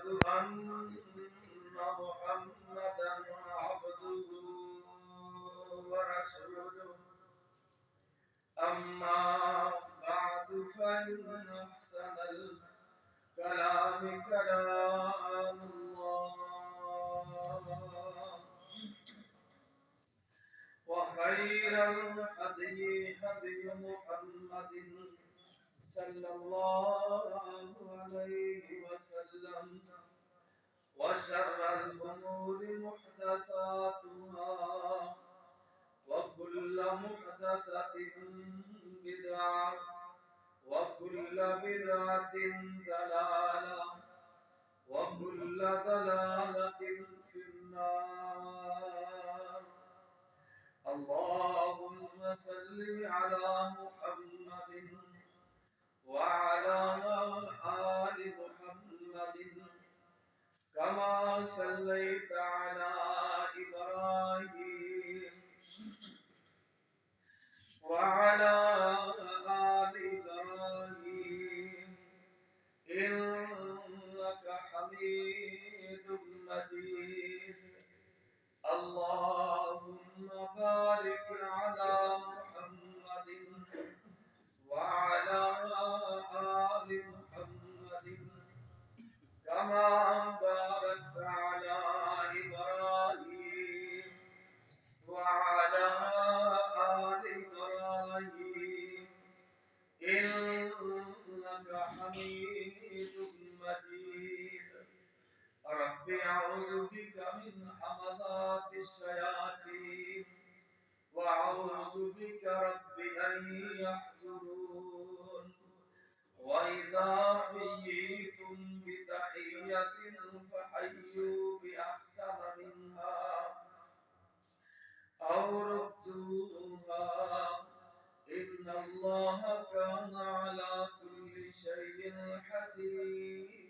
أن محمدا عبده ورسوله أما بعد فإن أحسن الكلام كلام الله وخير الهدي هدي محمد صلى الله عليه وسلم وشر الأمور محدثاتها وكل محدثة بدعة وكل بدعة ضلالة وكل ضلالة في النار. اللهم صل على محمد وعلى آل محمد كما صليت على إبراهيم وعلى آل إبراهيم إنك حميد مجيد. اللهم بارك على محمد وعلى آل محمد كما باركت على إبراهيم وعلى آل إبراهيم إنك حميد مجيد. رب أعوذ بك من همزات الشياطين وأعوذ بك رب أن يحضرون. وإذا حييتم بتحية فحيوا بأحسن منها أو ردوها إن الله كان على كل شيء حسيبا.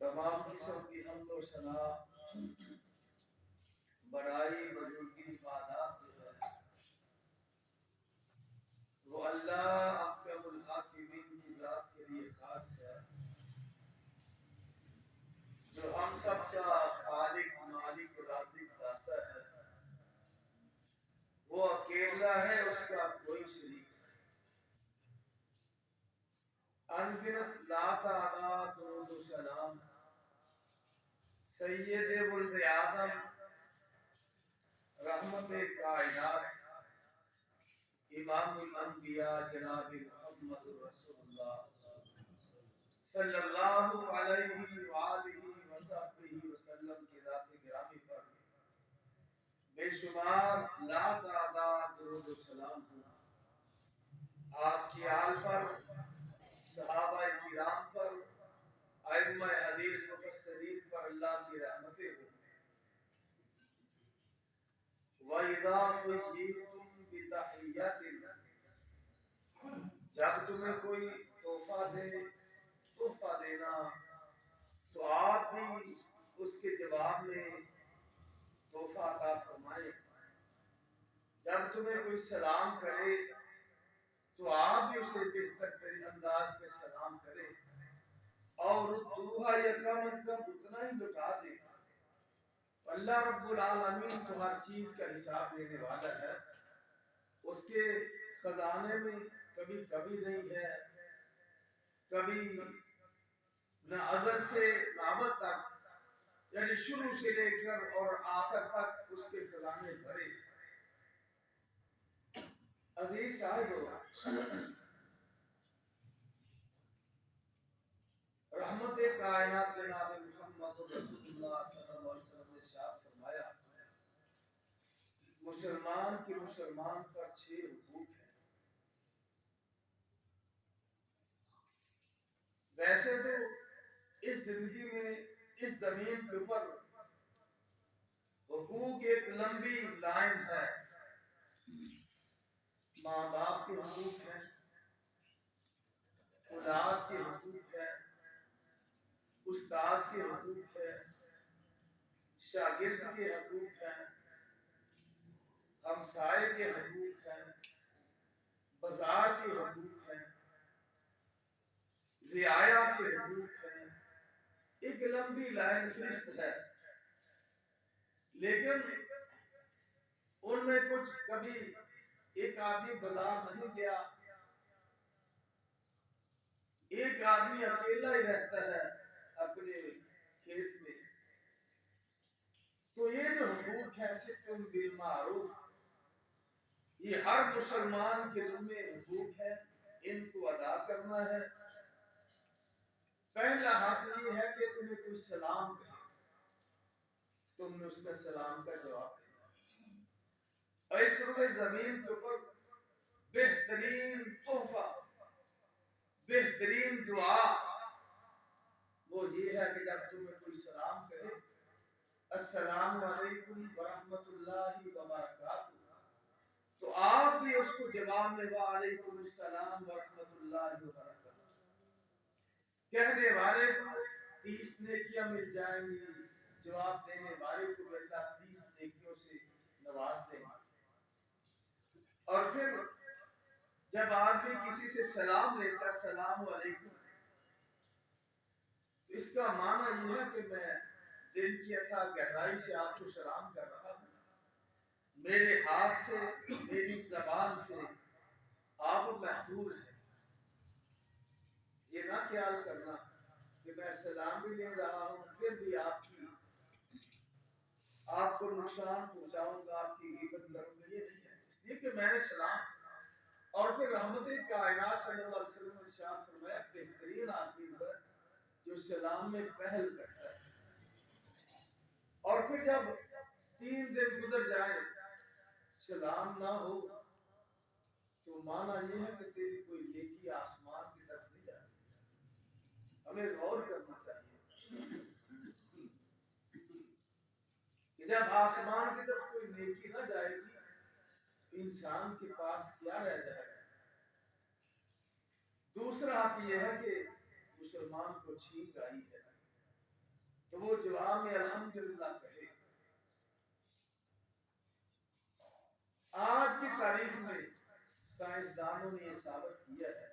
تمام قسم کی حمد و ثنا بڑائی بزرگی پاداش جو ہے وہ اللہ احکم الحاکمین کی ذات کے لیے خاص ہے، جو ہم سب کا خالق مالک رازق داتا ہے. وہ اکیلا ہے، اس کا کوئی شریک نہیں. انگنت لا تعداد درود و سلام سید ولد آدم رحمت کائنات امام الانبیاء جناب محمد رسول اللہ صلی اللہ علیہ وآلہ وصحبہ وسلم کی ذات گرامی پر بے شمار لا تعداد درود و سلام ہوں. آپ کی آل پر، صحابہ کرام پر، ائمہ حدیث مفسرین پر اللہ کی رحمتیں ہوں. وَإِذَا حُيِّيتُم بِتَحِيَّةٍ، جب تمہیں کوئی تحفہ دے، تحفہ دینا تو آپ بھی اس کے جواب میں تحفہ عطا فرمائیں. جب تمہیں کوئی سلام کرے تو آپ بھی اسے بہتر ترین انداز میں سلام کریں، اور ردوہا یا کم از کم اتنا ہی لوٹا دیں. اللہ رب العالمین تو ہر چیز کا حساب لینے والا ہے. اس کے خزانے میں کبھی کبھی نہیں ہے، کبھی نہ ازل سے ابد تک، یعنی شروع سے لے کر اور آخر تک اس کے خزانے بھرے. عزیز صاحبو، رحمت کائنات جناب محمد رسول اللہ صلی اللہ علیہ وسلم نے ارشاد فرمایا، مسلمان کے مسلمان پر 6 حقوق ہیں. ویسے تو اس زندگی میں اس زمین کے اوپر حقوق ایک لمبی لائن ہے. ماں باپ کے حقوق ہیں، اولاد کے حقوق ہیں، استاذ کے حقوق ہیں، شاگرد کے حقوق ہیں، ہمسائے کے حقوق ہیں، بازار کے حقوق ہیں، رعایا کے حقوق ہیں، ایک لمبی لائن فہرست ہے، لیکن ان میں کچھ کبھی ایک آدمی بازار نہیں گیا، ایک آدمی اکیلا ہی رہتا ہے اپنے کھیت میں، تو یہ جو حقوق ہے ستر بالمعروف، یہ ہر مسلمان کے ذمہ حقوق ہے، ان کو ادا کرنا ہے۔ پہلا حق یہ ہے کہ تمہیں کوئی سلام کہے، تم نے اس کا سلام کا جواب دینا۔ اور اس روئے زمین کے اوپر بہترین تحفہ، بہترین دعا وہ یہ ہے کہ جب تمہیں کوئی سلام کہے، السلام علیکم ورحمۃ اللہ وبرکاتہ، تو آپ بھی اس کو جواب میں وعلیکم السلام ورحمۃ اللہ وبرکاتہ، کہنے والے کو 30 نیکیاں مل جائیں گی، جواب دینے والے کو اللہ 30 نیکیوں سے نواز دیں گے۔ اور پھر جب آدمی کسی سے سلام لیتا ہے السلام علیکم، اس کا معنی یہ ہے کہ میں دل کی اتھا گہرائی سے آپ کو سلام کر رہا ہوں، میرے ہاتھ سے میری زبان سے آپ محفوظ ہیں۔ یہ نہ خیال کرنا کہ میں سلام بھی لے رہا ہوں پھر بھی آپ کو نقصان پہنچاؤں گا، آپ کی غیبت کروں گا، یہ نہیں ہے، اس لیے کہ میں نے سلام۔ اور پھر رحمت کائنات صلی اللہ علیہ وسلم نے ارشاد فرمایا بہترین آدمی ہے جو سلام میں پہل کرتا ہے۔ اور پھر جب 3 دن گزر جائے سلام نہ ہو تو معنی یہ ہے کہ تیری کوئی نیکی آسمان کی طرف نہیں جاتی۔ ہمیں غور کرنا چاہیے کہ جب آسمان کی طرف کوئی نیکی نہ جائے گی، انسان کے پاس کیا رہ جائے گا؟ دوسرا حق یہ ہے کہ مسلمان کو چھینک آئی ہے تو وہ جواب میں الحمدللہ کہے۔ آج کی تاریخ میں سائنسدانوں نے یہ ثابت کیا ہے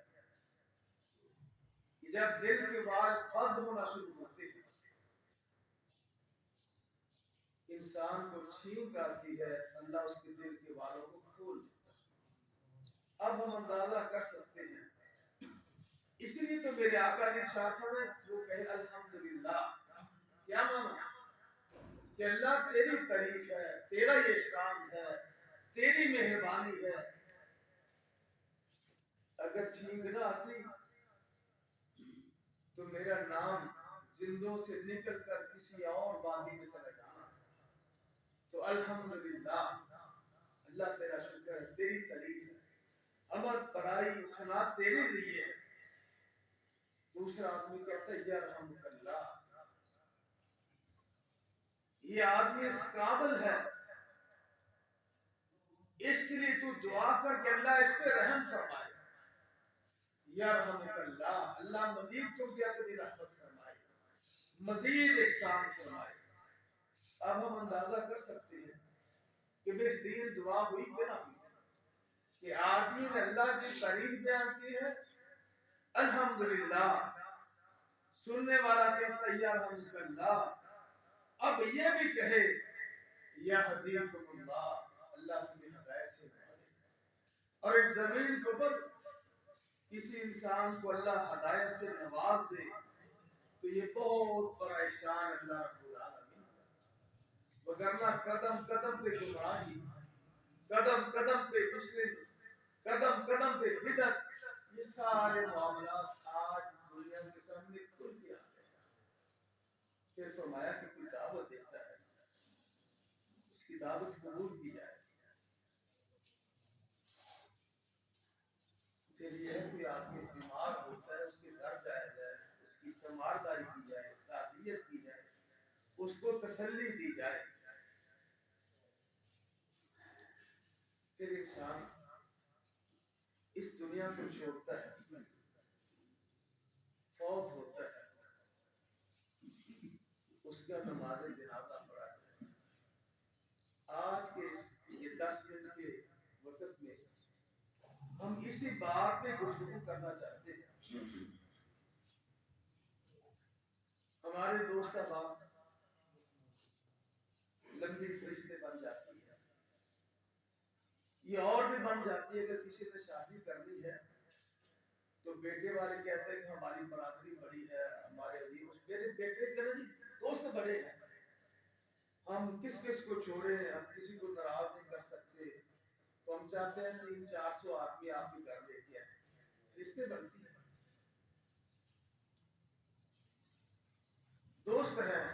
کہ جب دل کے بال بند ہونا شروع ہوتے ہیں، انسان کو چھینک آتی ہے، اللہ اس کے دل کے بالوں کو کھول دیتا ہے۔ اب ہم اندازہ کر سکتے ہیں، اس لیے تو میرے آقا نے ارشاد فرمایا جو کہے الحمدللہ، کیا مانا کہ اللہ تیری تعریف ہے، تیرا یہ احسان ہے، تیری مہربانی ہے۔ اگر چھینک نہ آتی تو میرا نام زندوں سے نکل کر کسی اور وادی میں چلا جانا۔ تو الحمدللہ، اللہ تیرا شکر ہے، تیری تعریف ہے، حمد بڑائی ثنا تیرے لیے ہے۔ دوسرا آدمی کہتا ہے یرحمک اللہ، یہ آدمی اس قابل ہے، اس کے لیے تو دعا کر کہ اللہ اس پہ رحم فرمائے۔ یرحمک اللہ، اللہ مزید تو کیا اپنی رحمت فرمائے، مزید احسان فرمائے۔ اب ہم اندازہ کر سکتے ہیں کہ بہترین دعا ہوئی کہ نہ ہوئی کہ آدمی نے اللہ کی تعریف بیان کی ہے، الحمدللہ، سننے والا کہتا ہے یرحمک اللہ، اب یہ بھی کہے یہدیکم اللہ، اللہ تمہیں ہدایت سے نوازے۔ اور اس زمین کے اوپر کسی انسان کو اللہ ہدایت سے نواز دے تو یہ بہت بڑا احسان اللہ رب العالمین کا، وگرنہ قدم قدم پہ گمراہی، قدم قدم پہ اسلام، قدم قدم پہ بدعت، یہ سارے معاملات آج دنیا کے سامنے کھل کے آتے ہیں۔ پھر فرمایا کہ کوئی دعوت دیتا ہے، اس کی دعوت قبول کی جائے۔ پھر یہ ہے کہ آدمی بیمار ہوتا ہے، اس کے گھر جایا جائے، اس کی تیمارداری کی جائے، تعزیت کی جائے، اس کو تسلی دی جائے۔ پھر انسان اس دنیا کو چھوڑتا ہے، فوت ہوتا ہے، اس کا نماز جنازہ پڑھا جائے۔ آج کے یہ 10 منٹ کے وقت میں ہم اسی بات پہ گفتگو کرنا چاہتے ہیں ہمارے دوست احباب لمبی فرشتے بن جاتی ہے، یہ اور بھی بن جاتی ہے۔ اگر کسی نے شادی کرنی ہے تو بیٹے والے کہتے ہیں کہ ہماری برادری بڑی ہے، ہمارے عزیز میرے بیٹے کے دوست بڑے ہیں، ہم کس کس کو چھوڑے، ہم کسی کو ناراض نہیں کر سکتے، تو ہم چاہتے ہیں 300-400 آدمی آپ کے گھر لے کے آئیں، رشتے بنتی ہیں، دوست ہیں۔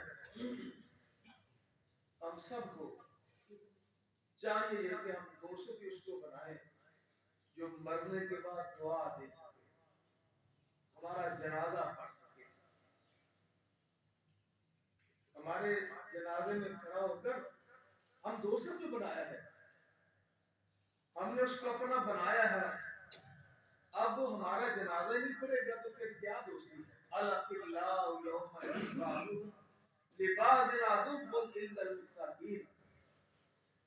ہم سب کو چاہیے کہ ہم دوست بھی اس کو بنائیں جو مرنے کے بعد دعا دے سکے، ہمارا جنازہ پڑھ سکے، ہمارے جنازے میں کھڑا ہو کر ہم دوست جو بنایا ہے، ہم نے اس کو اپنا بنایا ہے، اب وہ ہمارا جنازہ نہیں پڑے گا تو پھر کیا دوستی ہے؟ الاخلاء یوم بعضهم لبعض عدو الا المتقین،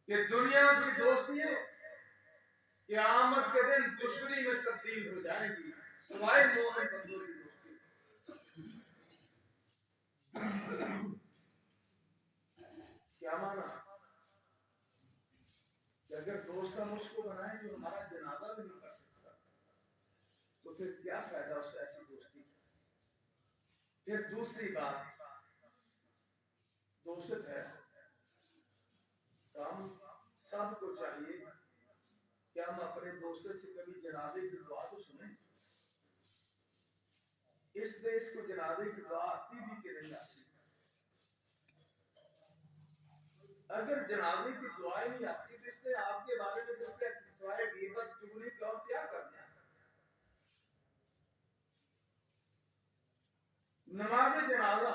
کہ دنیا کی دوستیاں قیامت کے دن دشمنی میں تبدیل ہو جائیں گی سوائے مومن بندوں کی دوستی۔ کیا مانا کہ اگر دوست ہم اس کو بنائیں جو ہمارا جنازہ بھی نہیں کر سکتا تو پھر کیا فائدہ اس ایسی دوستی کا؟ پھر دوسری بات دوست ہے تو ہم سب کو چاہیے کہ ہم اپنے دوست سے کبھی جنازے کی دعا تو سنیں۔ اس دیش کو جنازے کی دعا آتی بھی کہ نہیں آتی؟ اگر جنازے کی دعائیں نہیں آتی تو اس نے آپ کے بارے میں جو کیا سوائے غیبت چگلی کا اور کیا کرنا ہے؟ نماز جنازہ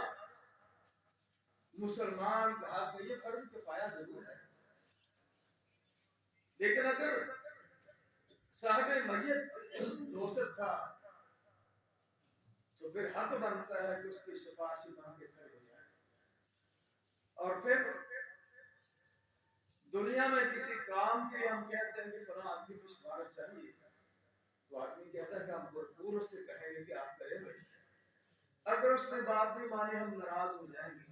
مسلمان کا حق ہے، یہ فرض کفایہ ضرور ہے، لیکن اگر صاحب میت دوست تھا تو پھر حق بنتا ہے کہ اس کی سفارشی بن کے کھڑے ہو جائے۔ اور پھر دنیا میں کسی کام کے لیے ہم کہتے ہیں کہ فلاں آدمی کی سفارش چاہیے تو آدمی کہتا ہے کہ ہم بھرپور اس سے کہیں گے کہ آپ کریں بھائی، اگر اس نے بات نہیں مانی ہم ناراض ہو جائیں گے۔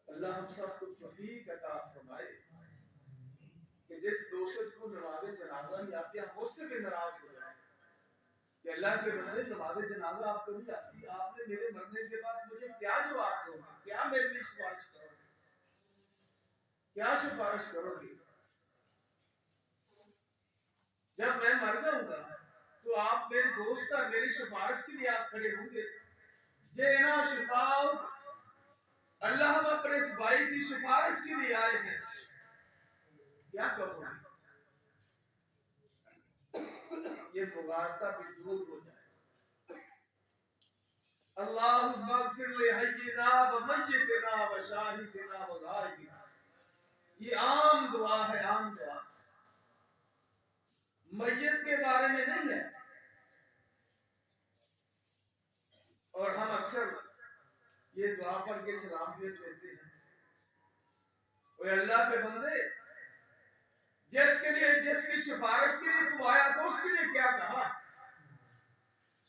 اللہ ہم سب کو توفیق عطا فرمائے کہ جس دوست کو نماز جنازہ نہیں آتی ہم اس سے بھی ناراض ہو جائیں کہ اللہ کے بندے نماز جنازہ آپ کو نہیں آتی، آپ نے میرے مرنے کے بعد مجھے کیا جواب دو گے، کیا میرے لیے سفارش کرو گے، کیا سفارش کرو گے؟ جب میں مر جاؤں گا تو آپ میرے دوست کا میری سفارش کے لیے آپ کھڑے ہوں گے۔ یہ نا شفاء اللہ ہم اپنے اس بھائی کی سفارش کے لیے آئے ہیں، کیا کہو گے؟ یہ مغالطہ بھی دور ہو جائے۔ اللہم اغفر لحینا و میتنا و شاہدنا و غائبنا، یہ عام دعا ہے، عام دعا میت کے بارے میں نہیں ہے۔ اور ہم اکثر یہ دعا پڑھ کے سلام دیتے ہیں، اے اللہ کے بندے جس کی سفارش کے لیے تو آیا تو اس کے لیے کیا کہا؟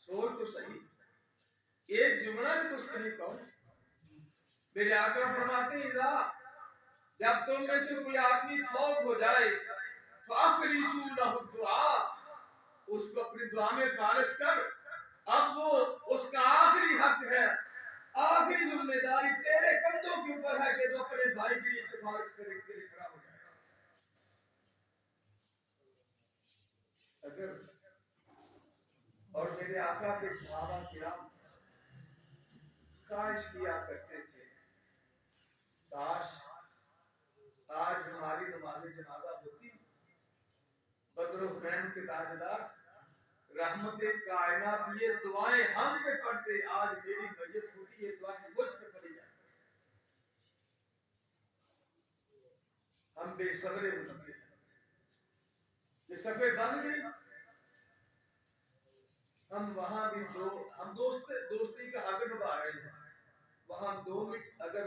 سوچ تو صحیح، ایک جملہ بھی تو صحیح کہو۔ میرے آقا فرماتے ہیں جب تم میں سے کوئی آدمی فوت ہو جائے فَأَخْلِصُوا لَهُ الدُّعَاء، اس کو اپنی دعا میں خالص کر، اب وہ اس کا آخری حق ہے، آخری ذمہ داری تیرے کندھوں کے اوپر ہے کہ تو اپنے بھائی کے لیے سفارش کرے کے لیے کھڑا ہو جائے۔ اگر اور میرے آقا کے صحابہ کرام خواہش کیا کرتے تھے کاش آج ہماری نماز جنازہ ہوتی، بدر و حنین کے تاجدار رحمت کائنات یہ دعائیں ہم پہ پڑھتے، آج میری میت ہوتی یہ دعائیں مجھ پہ پڑھی جائیں، ہم بے صبرے ہو چکے ہیں، یہ صفحے بند گئی۔ ہم وہاں بھی ہم دوستی کا حق نبھا رہے ہیں، وہاں 2 منٹ اگر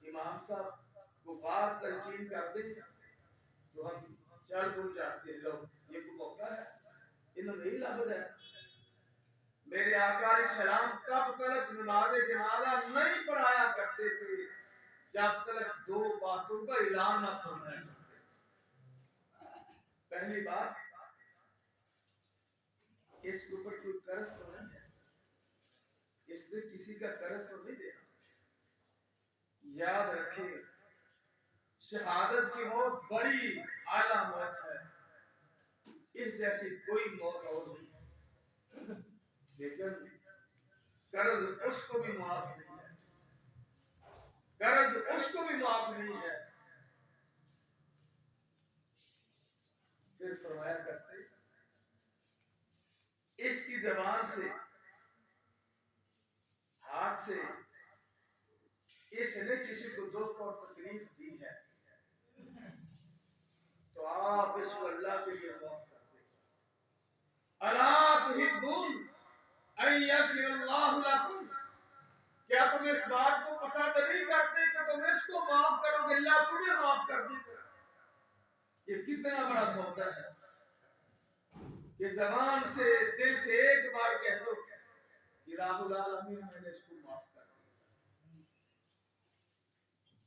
امام صاحب کو باز تلقین کر دیں تو ہم چل بول جاتے ہیں، لوگ یہ کوئی موقع ہے انہوں نہیں لگ رہا ہے۔ میرے آقا علیہ السلام کب تک نماز جنازہ نہیں پڑھایا کرتے تھے جب تک دو باتوں کا اعلان نہ فرمائے. پہلی بات، اس کے اوپر کوئی قرض تو نہیں ہے، اس نے کسی کا قرض تو نہیں دینا. یاد رکھیں شہادت کی موت بڑی اعلیٰ موت ہے، اس جیسی کوئی موت اور نہیں. لیکن قرض اس کو بھی معاف نہیں ہے، قرض اس کو بھی معاف نہیں ہے. پھر فرمایا کرتے اس کی زبان سے، ہاتھ سے اس نے کسی کو دکھ اور تکلیف دی ہے تو آپ اس کو اللہ کے لیے معاف کر دیں. الا تحبون ان یغفر اللہ لکم، کیا تم اس بات کو پسند نہیں کرتے کہ تم اس کو معاف کرو گے اللہ تمہیں معاف کر دے گا. یہ کتنا بڑا سودا ہے کہ زبان سے دل سے ایک بار کہہ دو کہ رب العالمین میں نے اس کو معاف کر دیا،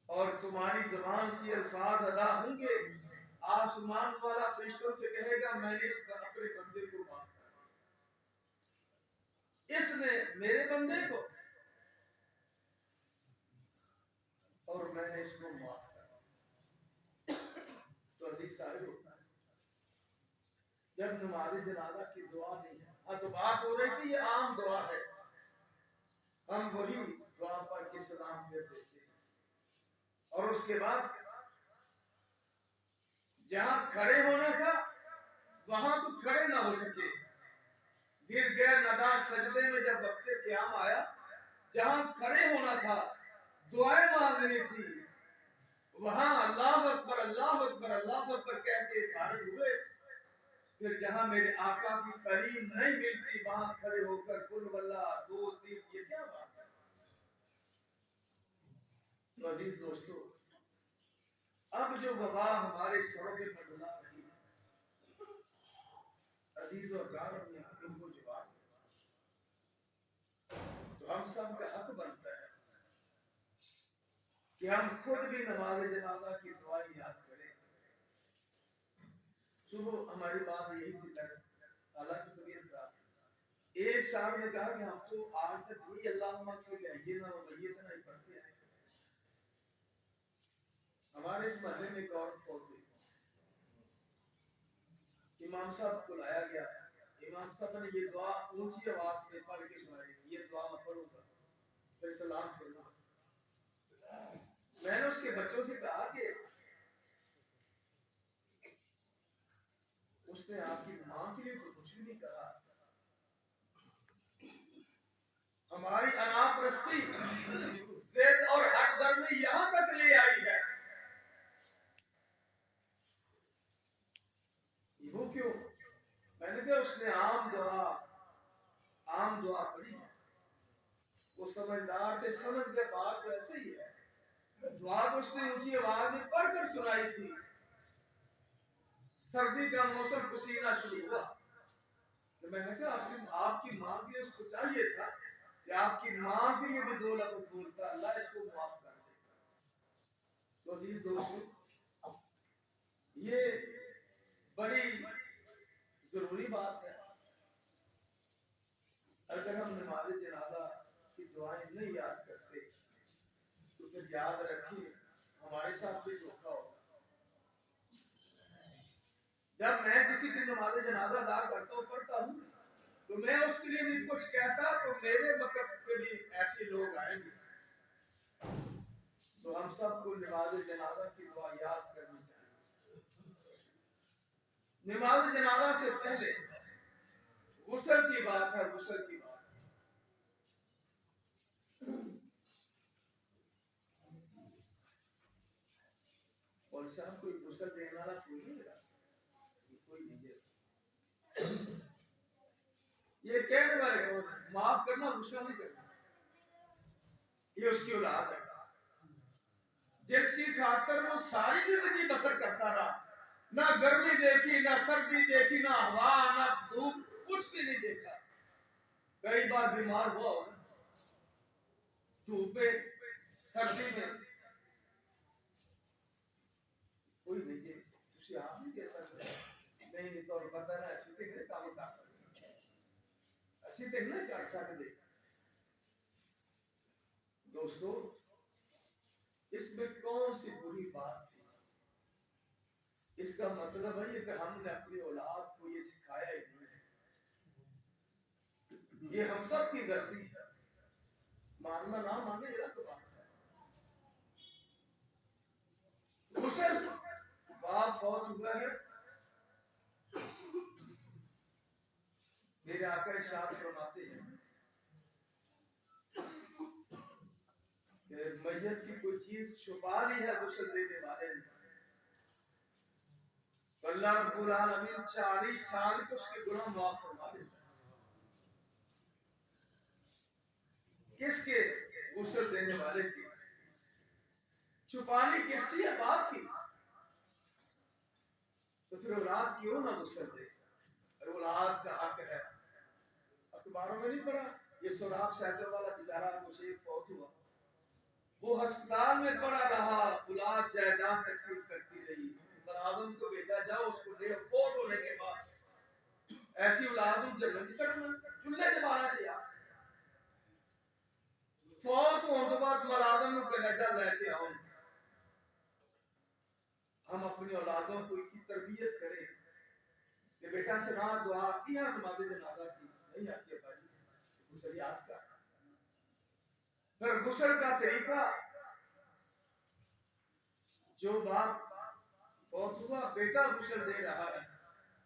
اور تمہاری زبان سے الفاظ ادا ہوں گے، آسمان والا فرشتوں سے کہے گا میں نے اس اپنے بندے کو معاف کر دیا، اس نے میرے بندے کو، اور میں نے اس کو معاف کر دیا. تو عزیز صاحب جب نماز جنازہ کی دعا نہیں ہے، ہاں تو بات ہو رہی تھی یہ عام دعا ہے، ہم وہی دعا پڑھ کے سلام پھیر دیتے ہیں. اور اس کے بعد جہاں کھڑے ہونا تھا وہاں تو کھڑے نہ ہو سکے، گر گئے ندا سجدے میں. جب وقت قیام آیا جہاں کھڑے ہونا تھا دعائیں مانگنی تھی وہاں اللہ اکبر اللہ اکبر اللہ اکبر کہہ کے فارغ ہوئے. پھر جہاں میرے آقا کی کریم نہیں ملتی وہاں کھڑے ہو کر قل واللہ 2 3، یہ کیا بات ہے؟ تو عزیز دوستو اب جو وبا ہمارے سروں پہ منڈلا رہی ہے، عزیز اور جان اپنے حکم کو جواب دے تو ہم سب کا حق بنتا ہے کہ ہم خود بھی نماز جنازہ کی دعائیں یاد کریں. صبح ہماری بات یہی تھی درس، حالانکہ طبیعت خراب، ایک صاحب نے کہا کہ ہم تو آج تک کوئی اللہم اغفر لحینا و میتنا ہی پڑھتے ہیں. ہمارے اس محلے میں ایک عورت فوت ہوئی، امام صاحب کو لایا گیا، امام صاحب نے یہ دعا اونچی آواز میں پڑھ کے سنائی، یہ دعا میں پڑھوں گا پھر سلام پھیروں گا. میں نے اس کے بچوں سے کہا کہ اس نے آپ کی ماں کے لیے تو کچھ بھی نہیں کہا. ہماری انا پرستی ضد اور ہٹ درمی یہاں تک لے آئی ہے. وہ کیوں؟ میں نے کہا اس نے عام دعا پڑھی ہے، وہ سمجھدار تھے، سمجھ کے بات تو ایسے ہی ہے. دعا تو اس نے اونچی آواز میں پڑھ کر سنائی تھی. سردی کا موسم، پسینہ شروع ہوا تو میں نے کہا آپ کی ماں کے لیے اس کو چاہیے تھا کہ آپ کی ماں کے لیے بھی 2 لفظ بولتا اللہ اس کو معاف کر دے. تو عزیز دوستو یہ بڑی ضروری بات ہے. اگر ہم نماز جنازہ کی دعائیں نہیں یاد کرتے تو پھر یاد رکھیے ہمارے ساتھ بھی دھوکا ہوگا. جب میں کسی کی نماز جنازہ ادا کرتا ہوں پڑھتا ہوں تو میں اس کے لیے نہیں کچھ کہتا تو میرے وقت کے بھی ایسے لوگ آئیں گے. تو ہم سب کو نماز جنازہ کی دعا یاد کرنی چاہیے. نماز جنازہ سے پہلے غسل کی بات ہے، غسل کی بات. اور صاحب کوئی غسل دینے والا کوئی نہیں رہا، کوئی نہیں ہے. یہ کہنے والے کون ہیں؟ معاف کرنا غصہ نہیں کرنا، یہ اس کی اولاد ہے جس کی خاطر وہ ساری زندگی بسر کرتا رہا. نہ گرمی دیکھی، نہ سردی دیکھی، نہ ہوا، نہ دھوپ، کچھ بھی نہیں دیکھا. کئی بار بیمار ہوا ہوگا دھوپ میں سردی میں کوئی نہیں جی تسی آپ نہیں دے سکتے نہیں تو پتہ نہ اسی تے کام کر سکتے اسی تے نہیں کر سکتے دوستو اس میں کون سی بری بات تھی اس کا مطلب ہے کہ ہم نے اپنی اولاد کو یہ سکھایا ہی نہیں یہ ہم سب کی غلطی ہے ماننا نہ مانے یہ تو بات ہے غسل باپ فوت ہوا ہے میرے آقا ارشاد فرماتے ہیں کہ میت کی کوئی چیز چھپا لی ہے غسل دینے والے نے تو اللہ رب العالمین 40 سال کے اس کے گناہ معاف فرما دیتا ہے کس کے غسل دینے والے کی چھپانی کس کی ہے باپ کی تو پھر اولاد کیوں نہ غسل دے اور اولاد کا حق ہے اخباروں میں نہیں پڑھا یہ سوراب سیکل والا بیچارہ مشیق فوت ہوا وہ ہسپتال میں پڑا رہا اولاد جائیداد تقسیم کرتی رہی ملازم کو بھیجا جاؤ اس کو لے فوت ہونے کے بعد ایسی اولاد جنت چڑھنا چولہے دوبارہ دیا فوت ہونے کے بعد ملازم کو بھیجا لے کے آؤ ہم اپنی اولادوں کو کی تربیت کریں کہ بیٹا سنا دعا آتی ہے نماز جنازہ کی نہیں آتی ہے بھائی غسل یاد کر پھر غسل کا طریقہ جو باپ فوت ہوا بیٹا غسل دے رہا ہے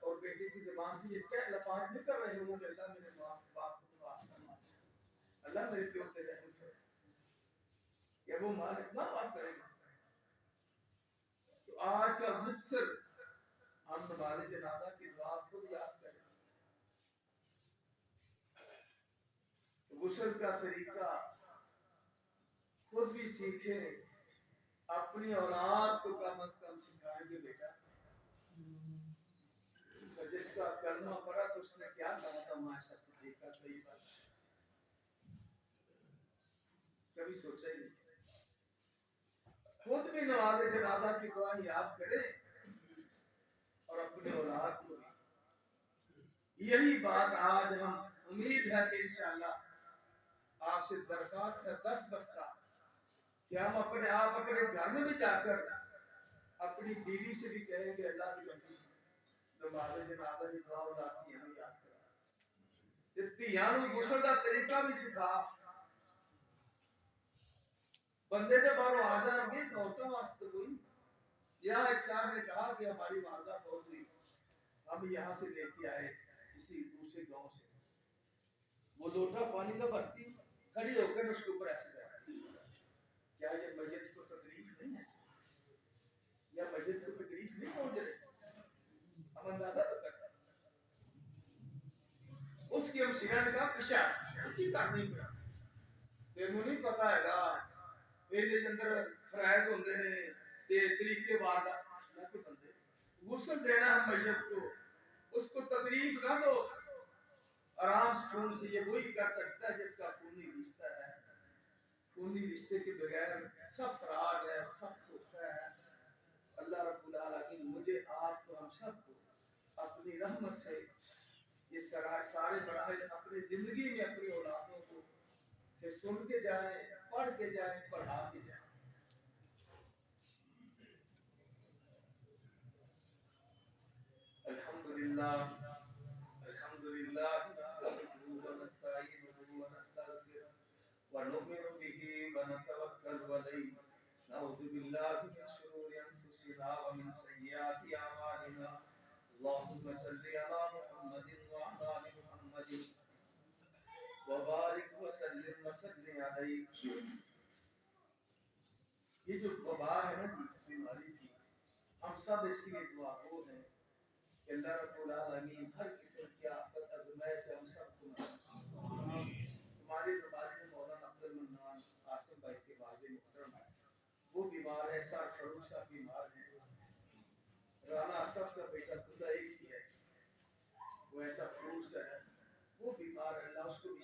اور بیٹے کی زبان سے یہ کیا الفاظ نہیں کر رہے ہوں کہ اللہ میرے باپ کو معاف کرنا اللہ میرے پیو تے رحم کرے یا وہ مالک نہ معاف کرے گا تو آج کا مبصر ہم نماز جنازہ کی دعا خود یاد کریں غسل کا طریقہ خود بھی سیکھیں اپنی اولاد کو کم از کم سکھائیں گے بیٹا جس کا کلمہ پڑا تو اس نے کیا کہا تھا معاشرہ سے دیکھا کئی بار کبھی سوچا ہی نہیں خود بھی نماز جنازہ کی دعا یاد کرے اور اپنی اولاد کو بھی یہی بات آج ہم امید ہے کہ انشاءاللہ آپ سے درخواست ہے 10 بستہ کہ ہم اپنے آپ اپنے گھر میں بھی جا کر اپنی بیوی سے بھی کہیں کہ اللہ کی بندی نماز جنازہ کی دعا اولاد کی ہمیں یاد کرا اتیانو غسل کا طریقہ بھی سکھا بندے تو بارو آ جائیں گے عورتوں واسطے کوئی یہاں ایک صاحب نے کہا کہ ہماری والدہ فوت ہوئی ہم یہاں سے لے کے آئے کسی دوسرے گاؤں سے وہ لوٹا پانی کا بھرتی کھڑی ہو کر اس کے اوپر ایسے بیٹھتی کیا یہ میت کو تکلیف نہیں ہے یا میت کو تکلیف نہیں پہنچ رہی ہم اندازہ تو کرتے اس کی ہمشیرہ نے کہا پیشاب کی کرنی پڑا تینوں نہیں پتا ہے گا میرے اندر فرائض ہوندے نے تے طریقے وار نہ کوئی بندے غسل دینا ہے میت کو اس کو تکلیف نہ دو آرام سکون سے یہ وہی کر سکتا ہے جس کا خونی رشتہ ہے خونی رشتے کے بغیر سب فرار ہے سب دھوکا ہے اللہ رب العالمین مجھے آپ کو ہم سب کو اپنی رحمت سے یہ سارے مراحل اپنی زندگی میں اپنی اولادوں کو سے سن کے جائیں پڑھ کے جائیں پڑھا کے جائیں الحمدللہ نحمده ونستعينه ونستغفره ونؤمن به ونتوكل عليه نعوذ بالله من شرور انفسنا ومن سيئات اعمالنا اللهم صل على محمد وعلى ال محمد وبارك وسلم عليه یہ جو وبا ہے نا جی بیماری تھی ہم سب اس کے لیے دعا گو ہیں کہ اللہ رب العالمین ہر قسم کی آفت آزمائش سے ہم سب کو تمہارے نماز میں مولانا عبد المنان قاسم بھائی کے والد محترم ہے وہ بیمار ہے سر فروشہ بیمار ہے رانا اسف کا بیٹا خدا ایک ہی ہے وہ ایسا فروش ہے وہ بیمار ہے اللہ اس کو بھی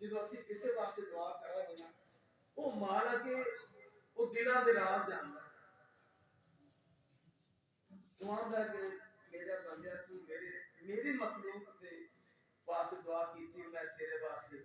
ਜਦੋਂ ਅਸੀਂ ਕਿਸੇ ਵਾਸਤੇ ਦੁਆ ਕਰਾਂਗੇ ਨਾ, ਉਹ ਮਾਲਕ ਉਹ ਦਿਲਾਂ ਦੇ ਰਾਜ਼ ਜਾਣਦਾ ਹੈ। ਦੁਆਂਦਾ ਕਿ ਮੇਰੇ ਬੰਦਿਆ ਤੂੰ ਮੇਰੀ ਮਖਲੂਕ ਦੇ ਵਾਸਤੇ ਦੁਆ ਕੀਤੀ, ਮੈਂ ਤੇਰੇ ਵਾਸਤੇ